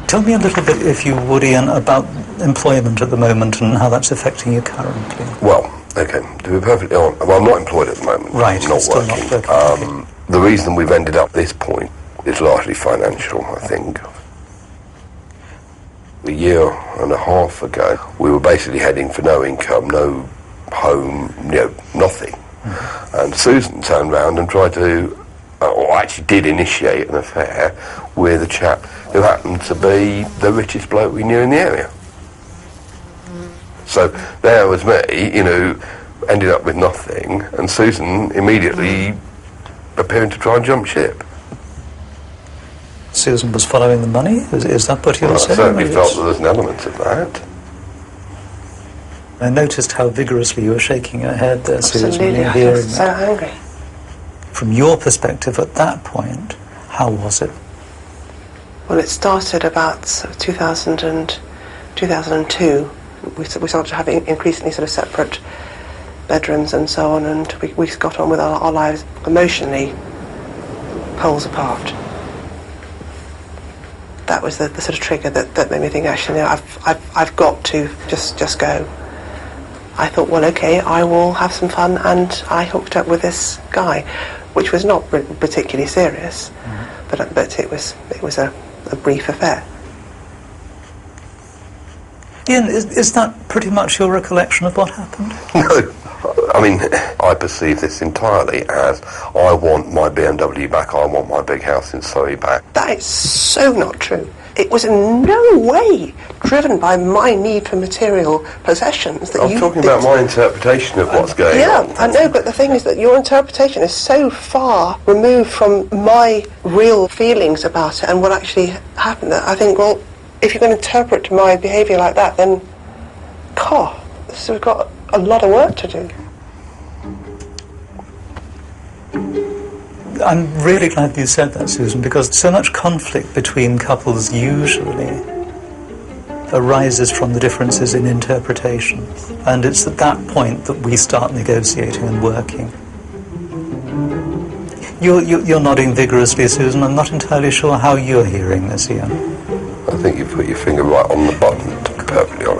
Tell me a little bit, if you would, Ian, about employment at the moment and how that's affecting you currently. Well, okay, to be perfectly honest, well, I'm not employed at the moment. Right, I'm not still working. not working. The reason we've ended up at this point is largely financial, I think. A year and a half ago, we were basically heading for no income, no home, nothing. Mm-hmm. And Susan turned round and tried to, or actually did initiate an affair with a chap who happened to be the richest bloke we knew in the area. So there was me, ended up with nothing, and Susan immediately appearing to try and jump ship. Susan was following the money? Is that what you're saying? I certainly felt that there's an element of that. I noticed how vigorously you were shaking your head there, Susan. Absolutely, I was so angry. From your perspective at that point, how was it? Well, it started about 2002. We started having increasingly sort of separate bedrooms and so on, and we got on with our lives emotionally poles apart. That was the sort of trigger that made me think, actually, I've got to just go. I thought, well, okay, I will have some fun, and I hooked up with this guy, which was not particularly serious, mm-hmm. but it was a brief affair. Ian, is that pretty much your recollection of what happened? No. I mean, I perceive this entirely as, I want my BMW back, I want my big house in Surrey back. That is so not true. It was in no way driven by my need for material possessions. I'm talking about my interpretation of what's going on. Yeah, I know, but the thing is that your interpretation is so far removed from my real feelings about it and what actually happened that I think, well, if you're going to interpret my behaviour like that, then, we've got a lot of work to do. I'm really glad you said that, Susan, because so much conflict between couples usually arises from the differences in interpretation. And it's at that point that we start negotiating and working. You're nodding vigorously, Susan. I'm not entirely sure how you're hearing this, Ian. I think you put your finger right on the button, to be perfectly honest.